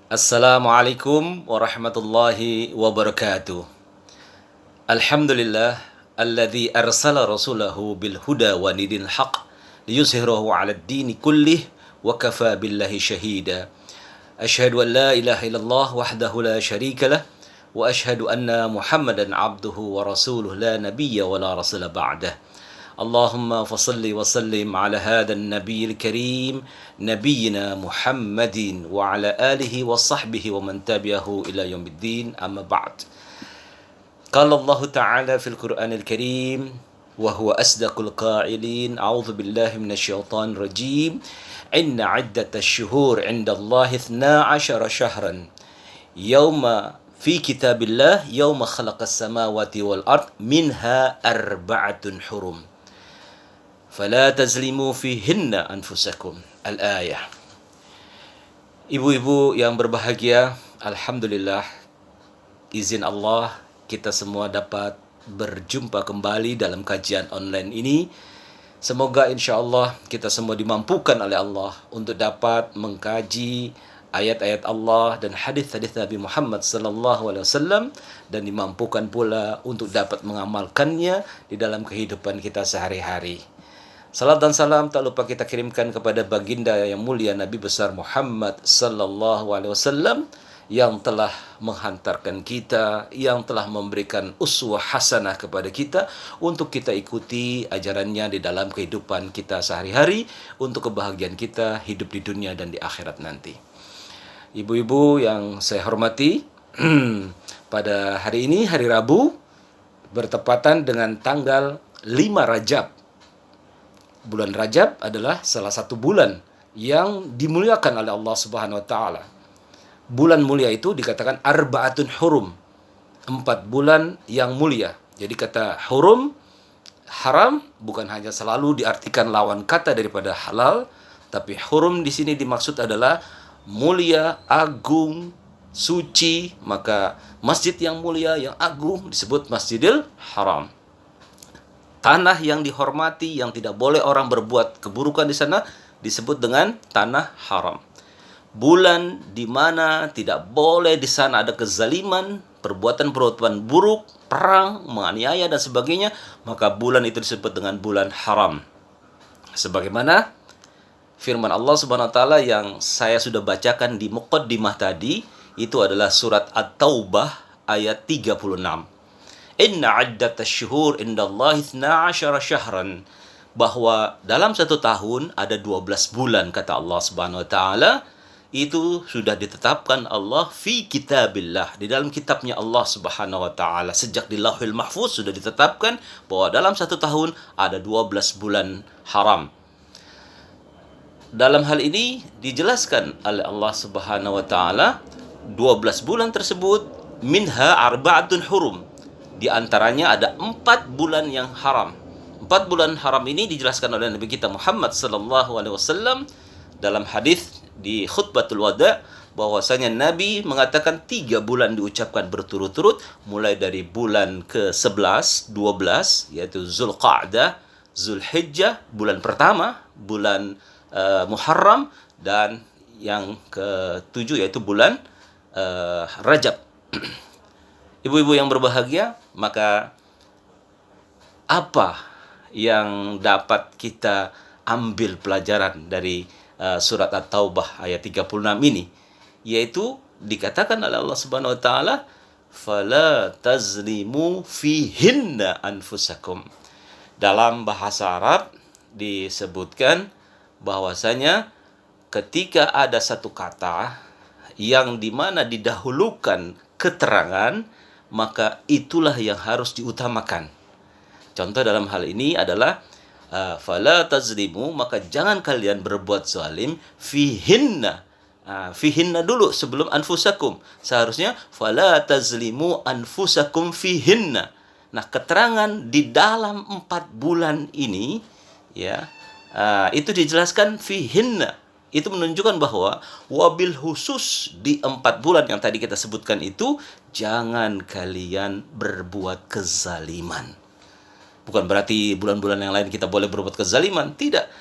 Assalamualaikum warahmatullahi wabarakatuh. Alhamdulillah alladzi arsala rasulahu bil huda wa dinil haq liyuzhirahu 'alad dini kullih wa kafa billahi syahida. Asyhadu an la ilaha illallah wahdahu la syarika lah wa asyhadu anna Muhammadan 'abduhu wa rasuluh la nabiyya wa la rasula ba'dah. اللهم فصل وسلم على هذا النبي الكريم نبينا محمد وعلى آله وصحبه ومن تبعه إلى يوم الدين أما بعد. قال الله تعالى في القرآن الكريم وهو أصدق القائلين أعوذ بالله من الشيطان الرجيم إن عدة الشهور عند الله 12 شهرا يوم في كتاب الله يوم خلق السماوات والأرض منها 4 حرم فلا تظلموا فيهن أنفسكم Al-Ayah. Ibu-ibu yang berbahagia, Alhamdulillah, izin Allah kita semua dapat berjumpa kembali dalam kajian online ini. Semoga insya Allah kita semua dimampukan oleh Allah untuk dapat mengkaji ayat-ayat Allah dan hadis-hadis Nabi Muhammad SAW dan dimampukan pula untuk dapat mengamalkannya di dalam kehidupan kita sehari-hari. Salam dan salam tak lupa kita kirimkan kepada baginda yang mulia Nabi besar Muhammad sallallahu alaihi wasallam yang telah menghantarkan kita, yang telah memberikan uswah hasanah kepada kita untuk kita ikuti ajarannya di dalam kehidupan kita sehari-hari untuk kebahagiaan kita hidup di dunia dan di akhirat nanti. Ibu-ibu yang saya hormati, pada hari ini hari Rabu bertepatan dengan tanggal 5 Rajab. Bulan Rajab adalah salah satu bulan yang dimuliakan oleh Allah Subhanahu wa taala. Bulan mulia itu dikatakan arba'atun hurum. 4 bulan yang mulia. Jadi kata hurum, haram bukan hanya selalu diartikan lawan kata daripada halal, tapi hurum di sini dimaksud adalah mulia, agung, suci. Maka masjid yang mulia, yang agung disebut Masjidil Haram. Tanah yang dihormati, yang tidak boleh orang berbuat keburukan di sana disebut dengan tanah haram. Bulan di mana tidak boleh di sana ada kezaliman, perbuatan-perbuatan buruk, perang, menganiaya dan sebagainya, maka bulan itu disebut dengan bulan haram. Sebagaimana firman Allah Subhanahu wa taala yang saya sudah bacakan di muqaddimah tadi, itu adalah surat At-Taubah ayat 36. Inna iddatasy syuhur indallahi 12 syahran, bahwa dalam satu tahun ada 12 bulan kata Allah Subhanahu wa taala. Itu sudah ditetapkan Allah fi kitabillah, di dalam kitabnya Allah Subhanahu wa taala. Sejak di Lauhul Mahfuz sudah ditetapkan bahwa dalam satu tahun ada 12 bulan haram. Dalam hal ini dijelaskan oleh Allah Subhanahu wa taala 12 bulan tersebut minha arba'atun hurum. Di antaranya ada 4 bulan yang haram. 4 bulan haram ini dijelaskan oleh Nabi kita Muhammad sallallahu alaihi wasallam dalam hadis di khutbatul wada, bahwasanya Nabi mengatakan 3 bulan diucapkan berturut-turut, mulai dari bulan ke-11, 12 yaitu Zulqa'dah, Zulhijjah bulan pertama, bulan Muharram, dan yang ke-7 yaitu bulan Rajab. Ibu-ibu yang berbahagia, maka apa yang dapat kita ambil pelajaran dari surat At-Taubah ayat 36 ini? Yaitu dikatakan oleh Allah Subhanahu wa taala, "Fala tazlimu fihinna anfusakum." Dalam bahasa Arab disebutkan bahwasanya ketika ada satu kata yang dimana didahulukan keterangan, maka itulah yang harus diutamakan. Contoh dalam hal ini adalah fala tazlimu, maka jangan kalian berbuat zalim fihinna. Fihinna dulu sebelum anfusakum. Seharusnya fala tazlimu anfusakum fihinna. Nah, keterangan di dalam 4 bulan ini ya, itu dijelaskan fihinna. Itu menunjukkan bahwa wabil khusus di 4 bulan yang tadi kita sebutkan itu, jangan kalian berbuat kezaliman. Bukan berarti bulan-bulan yang lain kita boleh berbuat kezaliman, tidak.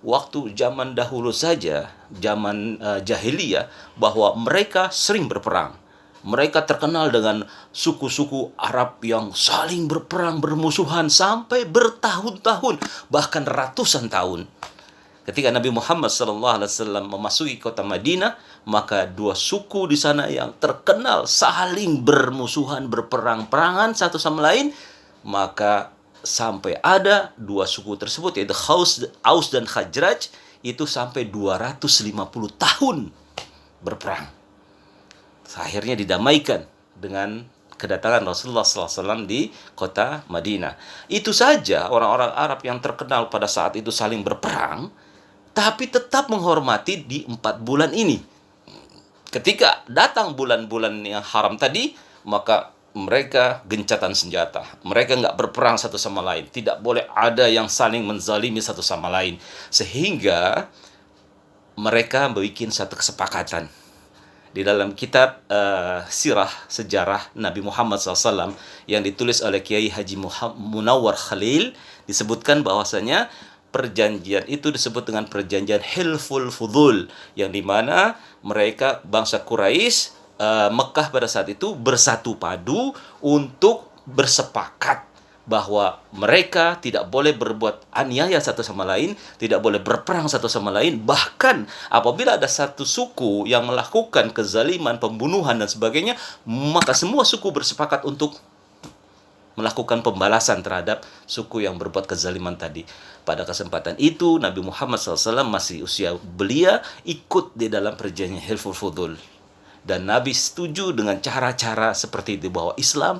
waktu zaman dahulu saja, zaman jahiliyah, bahwa mereka sering berperang. Mereka terkenal dengan suku-suku Arab yang saling berperang, bermusuhan sampai bertahun-tahun, bahkan ratusan tahun. Ketika Nabi Muhammad SAW memasuki kota Madinah, maka dua suku di sana yang terkenal saling bermusuhan, berperang-perangan satu sama lain, maka sampai ada dua suku tersebut, yaitu Aus dan Khazraj, itu sampai 250 tahun berperang. Akhirnya didamaikan dengan kedatangan Rasulullah SAW di kota Madinah. Itu saja orang-orang Arab yang terkenal pada saat itu saling berperang, tapi tetap menghormati di 4 bulan ini. Ketika datang bulan-bulan yang haram tadi, maka mereka gencatan senjata. Mereka nggak berperang satu sama lain. Tidak boleh ada yang saling menzalimi satu sama lain. Sehingga mereka membuat satu kesepakatan. Di dalam kitab sirah sejarah Nabi Muhammad SAW yang ditulis oleh Kiai Haji Munawwar Khalil, disebutkan bahwasanya perjanjian itu disebut dengan perjanjian Hilful Fudul, yang dimana mereka bangsa Quraisy, Mekah pada saat itu bersatu padu untuk bersepakat bahwa mereka tidak boleh berbuat aniaya satu sama lain, tidak boleh berperang satu sama lain. Bahkan apabila ada satu suku yang melakukan kezaliman, pembunuhan dan sebagainya, maka semua suku bersepakat untuk melakukan pembalasan terhadap suku yang berbuat kezaliman tadi. Pada kesempatan itu Nabi Muhammad SAW masih usia belia, ikut di dalam perjanjian Hilful Fudul. Dan Nabi setuju dengan cara-cara seperti itu, bahwa Islam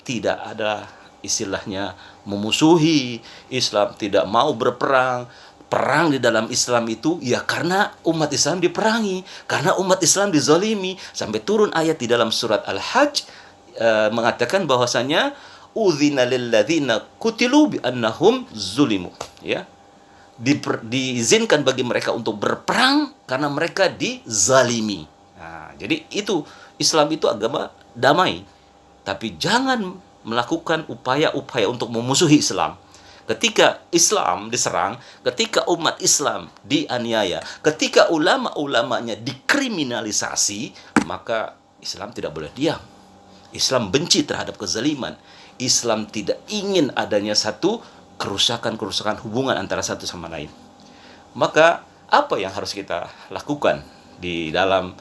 tidak ada istilahnya memusuhi, Islam tidak mau berperang. Perang di dalam Islam itu ya karena umat Islam diperangi, karena umat Islam dizalimi, sampai turun ayat di dalam surat Al-Hajj mengatakan bahwasanya udzina lil ladzina qutilu bi annahum zulimu, ya. Diizinkan bagi mereka untuk berperang karena mereka dizalimi. Nah, jadi itu Islam itu agama damai. Tapi jangan melakukan upaya-upaya untuk memusuhi Islam. Ketika Islam diserang, ketika umat Islam dianiaya, ketika ulama-ulamanya dikriminalisasi, maka Islam tidak boleh diam. Islam benci terhadap kezaliman. Islam tidak ingin adanya satu kerusakan-kerusakan hubungan antara satu sama lain. Maka apa yang harus kita lakukan di dalam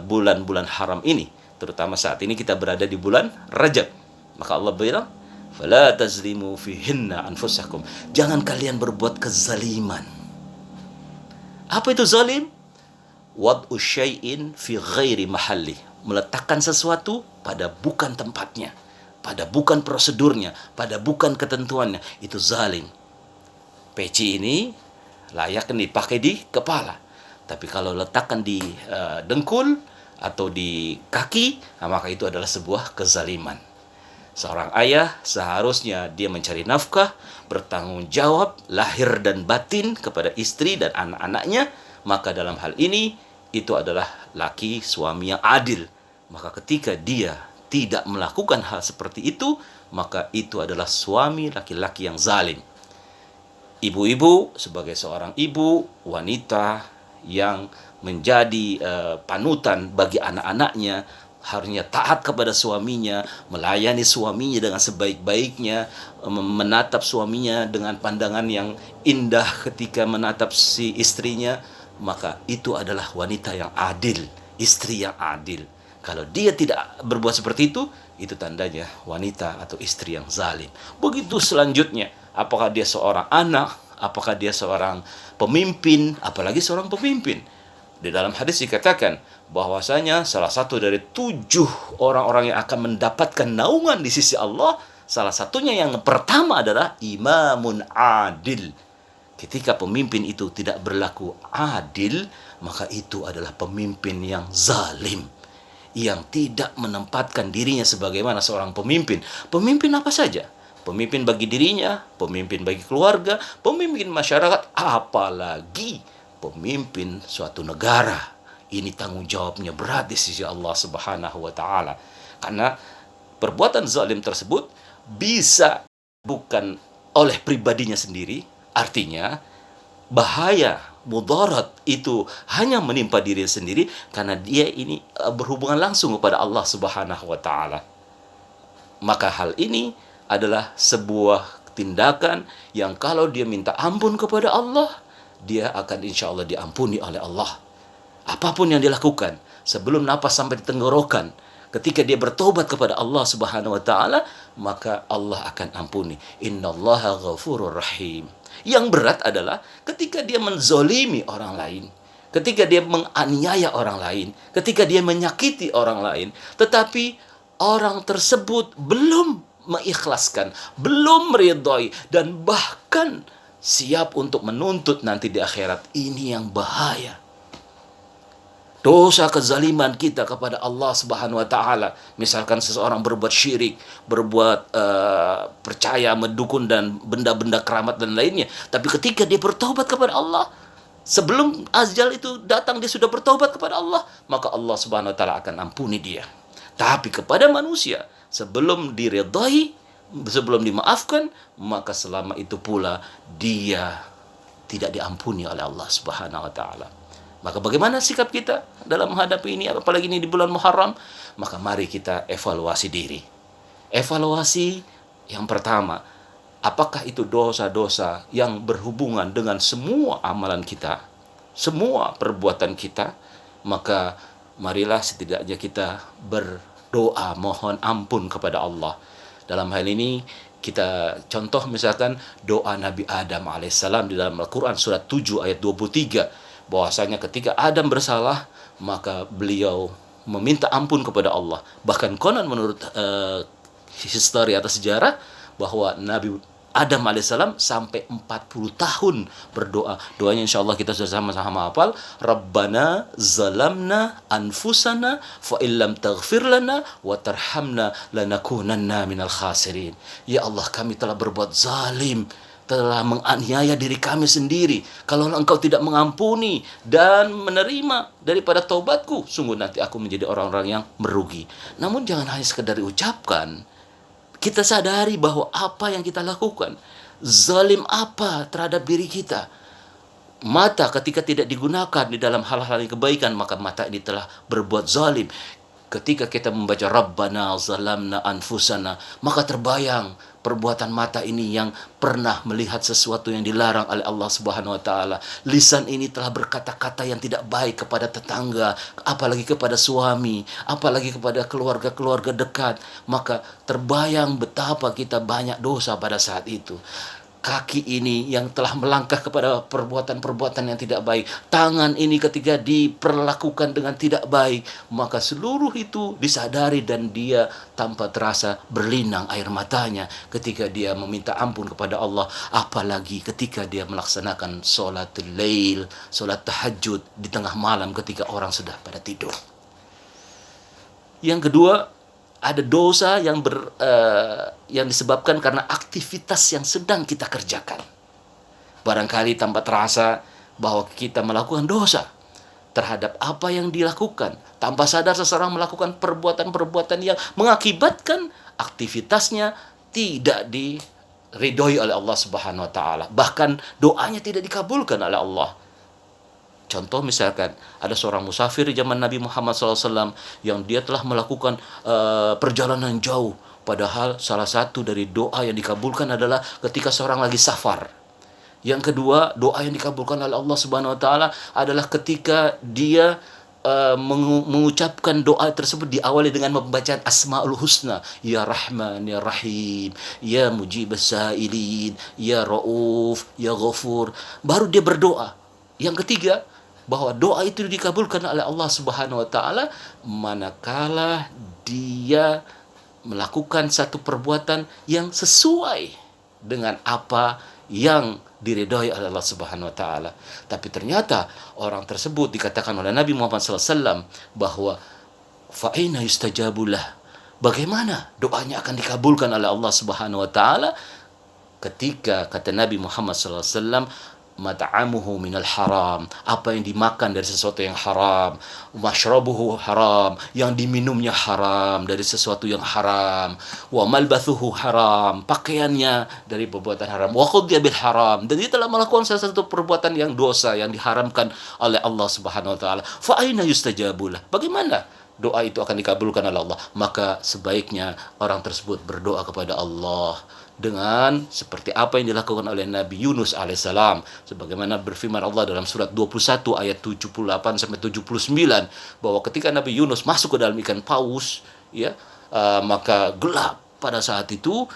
bulan-bulan haram ini? Terutama saat ini kita berada di bulan Rajab. Maka Allah bilang, "Fala tazlimu fihinna anfusakum." Jangan kalian berbuat kezaliman. Apa itu zalim? Wad'u syai'in fi ghairi mahalli. Meletakkan sesuatu pada bukan tempatnya, pada bukan prosedurnya, pada bukan ketentuannya. Itu zalim. Peci ini layak dipakai di kepala. Tapi kalau letakkan di dengkul atau di kaki, maka itu adalah sebuah kezaliman. Seorang ayah seharusnya dia mencari nafkah, bertanggung jawab lahir dan batin kepada istri dan anak-anaknya. Maka dalam hal ini itu adalah laki suami yang adil. Maka ketika dia tidak melakukan hal seperti itu, maka itu adalah suami laki-laki yang zalim. Ibu-ibu sebagai seorang ibu, wanita yang menjadi panutan bagi anak-anaknya, harusnya taat kepada suaminya, melayani suaminya dengan sebaik-baiknya, menatap suaminya dengan pandangan yang indah ketika menatap si istrinya. Maka itu adalah wanita yang adil, istri yang adil. Kalau dia tidak berbuat seperti itu tandanya wanita atau istri yang zalim. Begitu selanjutnya, apakah dia seorang anak, apakah dia seorang pemimpin, apalagi seorang pemimpin. Di dalam hadis dikatakan bahwasanya salah satu dari 7 orang-orang yang akan mendapatkan naungan di sisi Allah, salah satunya yang pertama adalah imamun adil. Ketika pemimpin itu tidak berlaku adil, maka itu adalah pemimpin yang zalim, yang tidak menempatkan dirinya sebagaimana seorang pemimpin. Pemimpin apa saja? Pemimpin bagi dirinya, pemimpin bagi keluarga, pemimpin masyarakat, apalagi pemimpin suatu negara. Ini tanggung jawabnya berat di sisi Allah Subhanahu wa taala. Karena perbuatan zalim tersebut bisa bukan oleh pribadinya sendiri, artinya bahaya, mudarat itu hanya menimpa diri sendiri karena dia ini berhubungan langsung kepada Allah Subhanahu wa taala. Maka hal ini adalah sebuah tindakan yang kalau dia minta ampun kepada Allah, dia akan insya Allah diampuni oleh Allah. Apapun yang dilakukan, sebelum napas sampai di tenggorokan, ketika dia bertobat kepada Allah Subhanahu wa taala, maka Allah akan ampuni. Innallaha ghafurur rahim. Yang berat adalah ketika dia menzolimi orang lain, ketika dia menganiaya orang lain, ketika dia menyakiti orang lain, tetapi orang tersebut belum mengikhlaskan, belum meridhai, dan bahkan siap untuk menuntut nanti di akhirat. Ini yang bahaya. Dosa kezaliman kita kepada Allah Subhanahu wa taala. Misalkan seseorang berbuat syirik, berbuat percaya, mendukun dan benda-benda keramat dan lainnya. Tapi ketika dia bertobat kepada Allah, sebelum ajal itu datang dia sudah bertobat kepada Allah, maka Allah Subhanahu wa taala akan ampuni dia. Tapi kepada manusia, sebelum diridhai, sebelum dimaafkan, maka selama itu pula dia tidak diampuni oleh Allah Subhanahu wa taala. Maka bagaimana sikap kita dalam menghadapi ini, apalagi ini di bulan Muharram? Maka mari kita evaluasi diri. Evaluasi yang pertama, apakah itu dosa-dosa yang berhubungan dengan semua amalan kita, semua perbuatan kita? Maka marilah setidaknya kita berdoa mohon ampun kepada Allah. Dalam hal ini kita contoh misalkan doa Nabi Adam alaihissalam di dalam Al-Quran surat 7 ayat 23. Bahwasanya ketika Adam bersalah, maka beliau meminta ampun kepada Allah. Bahkan konon menurut histori atau sejarah, bahwa Nabi Adam alaihissalam sampai 40 tahun berdoa. Doanya insya Allah kita sudah sama-sama hafal. Rabbana zalamna anfusana fa illam taghfir lana wa tarhamna lanakunanna minal khasirin. Ya Allah, kami telah berbuat zalim, telah menganiaya diri kami sendiri. Kalau engkau tidak mengampuni dan menerima daripada taubatku, sungguh nanti aku menjadi orang-orang yang merugi. Namun jangan hanya sekedar diucapkan. Kita sadari bahwa apa yang kita lakukan, zalim apa terhadap diri kita. Mata ketika tidak digunakan di dalam hal-hal yang kebaikan, maka mata ini telah berbuat zalim. Ketika kita membaca Rabbana zalamna anfusana, maka terbayang perbuatan mata ini yang pernah melihat sesuatu yang dilarang oleh Allah Subhanahu wa taala. Lisan ini telah berkata-kata yang tidak baik kepada tetangga, apalagi kepada suami, apalagi kepada keluarga-keluarga dekat. Maka terbayang betapa kita banyak dosa pada saat itu. Kaki ini yang telah melangkah kepada perbuatan-perbuatan yang tidak baik. Tangan ini ketika diperlakukan dengan tidak baik, maka seluruh itu disadari dan dia tanpa terasa berlinang air matanya ketika dia meminta ampun kepada Allah. Apalagi ketika dia melaksanakan sholatul lail, sholat tahajud di tengah malam ketika orang sudah pada tidur. Yang kedua, ada dosa yang disebabkan karena aktivitas yang sedang kita kerjakan. Barangkali tanpa terasa bahwa kita melakukan dosa terhadap apa yang dilakukan. Tanpa sadar seseorang melakukan perbuatan-perbuatan yang mengakibatkan aktivitasnya tidak diridhoi oleh Allah Subhanahu wa taala. Bahkan doanya tidak dikabulkan oleh Allah. Contoh misalkan ada seorang musafir di zaman Nabi Muhammad SAW yang dia telah melakukan perjalanan jauh. Padahal salah satu dari doa yang dikabulkan adalah ketika seorang lagi safar. Yang kedua, doa yang dikabulkan oleh Allah Subhanahu wa taala adalah ketika dia mengucapkan doa tersebut diawali dengan membacaan Asmaul Husna. Ya Rahman, Ya Rahim, Ya Mujibas Sa'ilin, Ya Rauf, Ya Ghafur. Baru dia berdoa. Yang ketiga, bahwa doa itu dikabulkan oleh Allah Subhanahu wa taala manakala dia melakukan satu perbuatan yang sesuai dengan apa yang diridhai oleh Allah Subhanahu wa taala. Tapi ternyata orang tersebut dikatakan oleh Nabi Muhammad SAW bahwa fa aina yustajabulah. Bagaimana doanya akan dikabulkan oleh Allah Subhanahu wa taala ketika kata Nabi Muhammad SAW mat'amuhu minal haram, apa yang dimakan dari sesuatu yang haram, mashrabuhu haram, yang diminumnya haram dari sesuatu yang haram, wa malbathuhu haram, pakaiannya dari perbuatan haram, wa qudhiya bil haram, dan dia telah melakukan salah satu perbuatan yang dosa yang diharamkan oleh Allah Subhanahu wa taala. Fa aina yustajabulah? Bagaimana doa itu akan dikabulkan oleh Allah? Maka sebaiknya orang tersebut berdoa kepada Allah dengan seperti apa yang dilakukan oleh Nabi Yunus alaihissalam, sebagaimana berfirman Allah dalam surat 21 ayat 78 sampai 79, bahwa ketika Nabi Yunus masuk ke dalam ikan paus, ya, maka gelap pada saat itu.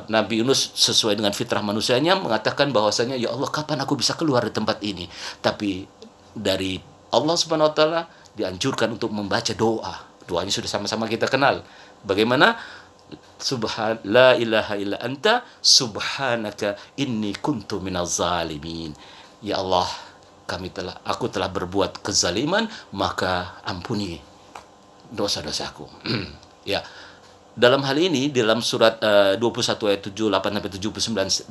Nabi Yunus sesuai dengan fitrah manusianya mengatakan bahwasanya, ya Allah, kapan aku bisa keluar dari tempat ini? Tapi dari Allah Subhanahu wa taala dianjurkan untuk membaca doa. Doanya sudah sama-sama kita kenal. Bagaimana? La ilaha illa anta subhanaka inni kuntu minaz zalimin. Ya Allah, aku telah berbuat kezaliman, maka ampuni dosa-dosaku. Ya. Dalam hal ini, dalam surat 21 ayat 78 sampai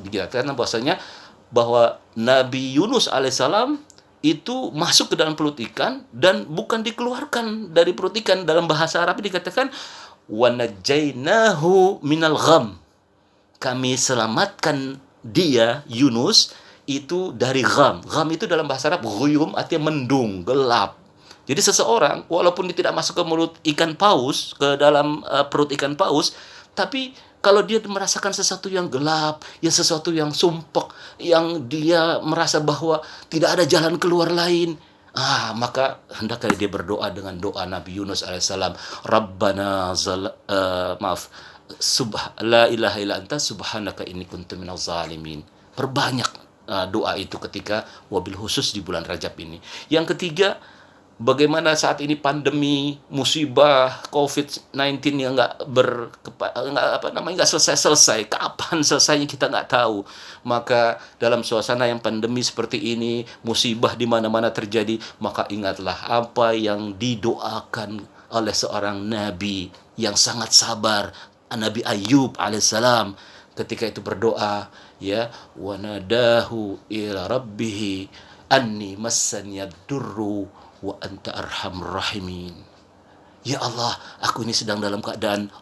79 dikatakan bahwasanya bahwa Nabi Yunus alaihissalam itu masuk ke dalam perut ikan dan bukan dikeluarkan dari perut ikan. Dalam bahasa Arab dikatakan wa najainahu minal gham. Kami selamatkan dia, Yunus, itu dari gham. Gham itu dalam bahasa Arab ghuyum, artinya mendung, gelap. Jadi seseorang walaupun dia tidak masuk ke mulut ikan paus, ke dalam perut ikan paus, tapi kalau dia merasakan sesuatu yang gelap, ya sesuatu yang sumpek, yang dia merasa bahwa tidak ada jalan keluar lain, maka hendaklah dia berdoa dengan doa Nabi Yunus alaihissalam. Rabbana la ilaha illa anta subhanaka inni kuntu minaz zalimin. Perbanyak doa itu ketika wabil khusus di bulan Rajab ini. Yang ketiga, bagaimana saat ini pandemi, musibah COVID-19 yang nggak selesai. Kapan selesainya kita nggak tahu. Maka dalam suasana yang pandemi seperti ini, musibah di mana-mana terjadi, maka ingatlah apa yang didoakan oleh seorang nabi yang sangat sabar, Nabi Ayub alaihissalam, ketika itu berdoa, ya, wa nadahu ila rabbih anni massani durru wa anta arhamur rahimin. Ya Allah, aku ini sedang dalam keadaan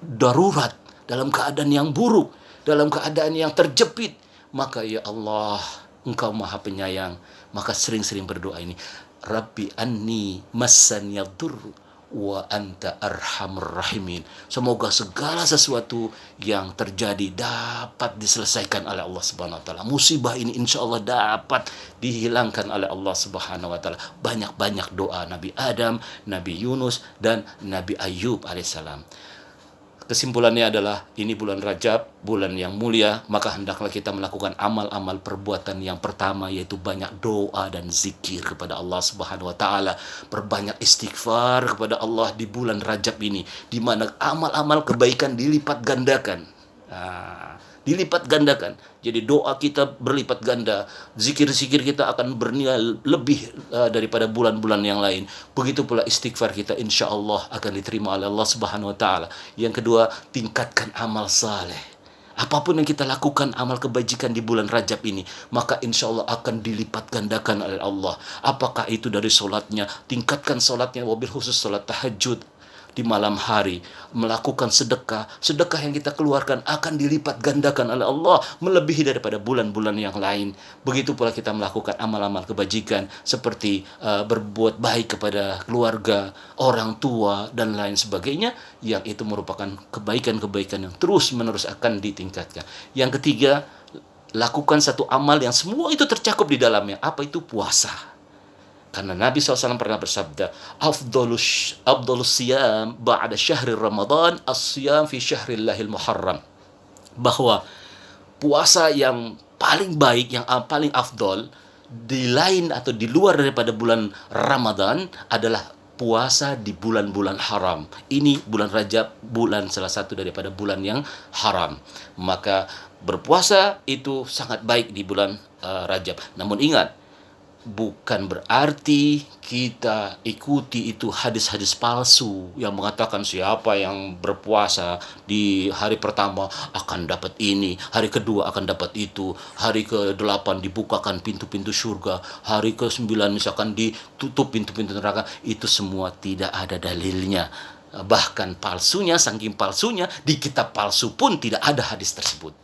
darurat, dalam keadaan yang buruk, dalam keadaan yang terjepit. Maka ya Allah, Engkau Maha Penyayang. Maka sering-sering berdoa ini. Rabbi anni massani durru wa anta arhamur rahimin. Semoga segala sesuatu yang terjadi dapat diselesaikan oleh Allah Subhanahu wa taala. Musibah ini insyaallah dapat dihilangkan oleh Allah Subhanahu wa taala. Banyak-banyak doa Nabi Adam, Nabi Yunus, dan Nabi Ayub alaihissalam. Kesimpulannya adalah ini bulan Rajab, bulan yang mulia, maka hendaklah kita melakukan amal-amal perbuatan yang pertama, yaitu banyak doa dan zikir kepada Allah Subhanahu wa taala. Perbanyak istighfar kepada Allah di bulan Rajab ini, di mana amal-amal kebaikan dilipat gandakan. Dilipat gandakan. Jadi doa kita berlipat ganda, zikir-zikir kita akan bernilai lebih daripada bulan-bulan yang lain. Begitu pula istighfar kita insya Allah akan diterima oleh Allah Subhanahu wa taala. Yang kedua, tingkatkan amal saleh. Apapun yang kita lakukan amal kebajikan di bulan Rajab ini, maka insya Allah akan dilipat gandakan oleh Allah. Apakah itu dari solatnya, tingkatkan solatnya, wabil khusus solat tahajud di malam hari, melakukan sedekah yang kita keluarkan akan dilipat gandakan oleh Allah melebihi daripada bulan-bulan yang lain. Begitu pula kita melakukan amal-amal kebajikan seperti berbuat baik kepada keluarga, orang tua, dan lain sebagainya, yang itu merupakan kebaikan-kebaikan yang terus-menerus akan ditingkatkan. Yang ketiga, lakukan satu amal yang semua itu tercakup di dalamnya. Apa itu? Puasa. Karena Nabi SAW pernah bersabda, Afdolus siyam ba'da syahri Ramadan as-siyam fi syahrillahil muharram. Bahwa puasa yang paling baik, yang paling afdol di lain atau di luar daripada bulan Ramadan adalah puasa di bulan-bulan haram. Ini bulan Rajab, bulan salah satu daripada bulan yang haram. Maka berpuasa itu sangat baik di bulan Rajab. Namun ingat, bukan berarti kita ikuti itu hadis-hadis palsu yang mengatakan siapa yang berpuasa di hari pertama akan dapat ini, hari kedua akan dapat itu, hari ke-8 dibukakan pintu-pintu surga, hari ke-9 misalkan ditutup pintu-pintu neraka. Itu semua tidak ada dalilnya. Bahkan palsunya, saking palsunya, di kitab palsu pun tidak ada hadis tersebut.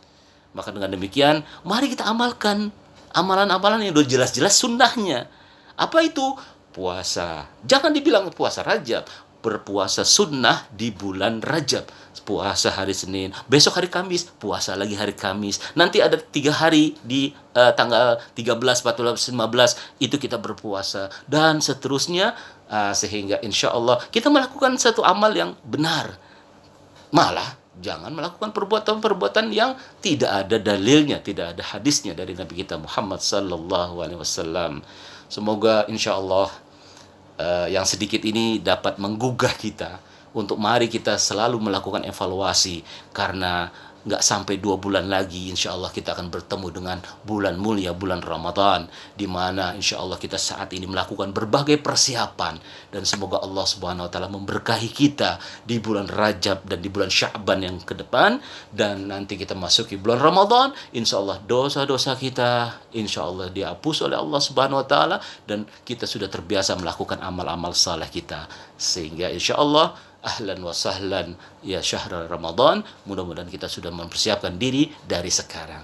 Maka dengan demikian, mari kita amalkan amalan-amalan yang udah jelas-jelas sunnahnya. Apa itu? Puasa. Jangan dibilang puasa Rajab. Berpuasa sunnah di bulan Rajab. Puasa hari Senin. Besok hari Kamis. Puasa lagi hari Kamis. Nanti ada 3 hari di tanggal 13, 14, 15. Itu kita berpuasa. Dan seterusnya. Sehingga insya Allah kita melakukan satu amal yang benar. Malah jangan melakukan perbuatan-perbuatan yang tidak ada dalilnya, tidak ada hadisnya dari Nabi kita Muhammad sallallahu alaihi wasallam. Semoga insya Allah yang sedikit ini dapat menggugah kita untuk mari kita selalu melakukan evaluasi, karena nggak sampai 2 bulan lagi insya Allah kita akan bertemu dengan bulan mulia, bulan Ramadan, di mana insya Allah kita saat ini melakukan berbagai persiapan, dan semoga Allah Subhanahu wa taala memberkahi kita di bulan Rajab dan di bulan Sya'ban yang ke depan, dan nanti kita masuki bulan Ramadan, insya Allah dosa-dosa kita insya Allah dihapus oleh Allah Subhanahu wa taala, dan kita sudah terbiasa melakukan amal-amal saleh kita, sehingga insya Allah ahlan wa sahlan ya syahrul Ramadan. Mudah-mudahan kita sudah mempersiapkan diri dari sekarang.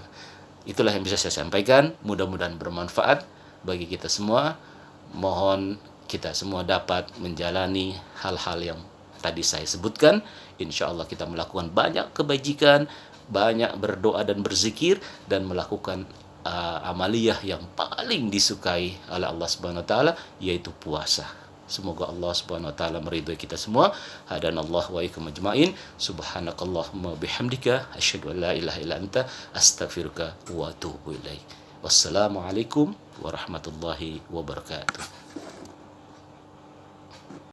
Itulah yang bisa saya sampaikan. Mudah-mudahan bermanfaat bagi kita semua. Mohon kita semua dapat menjalani hal-hal yang tadi saya sebutkan. Insya Allah kita melakukan banyak kebajikan, banyak berdoa dan berzikir, dan melakukan amaliyah yang paling disukai oleh Allah Subhanahu wa taala, yaitu puasa. Semoga Allah Subhanahu wa taala meridhai kita semua. Hadanallahu wa iyyakum ajmain. Subhanakallahumma bihamdika asyhadu an la ilaha illa anta astaghfiruka wa atubu ilaik. Wassalamualaikum warahmatullahi wabarakatuh.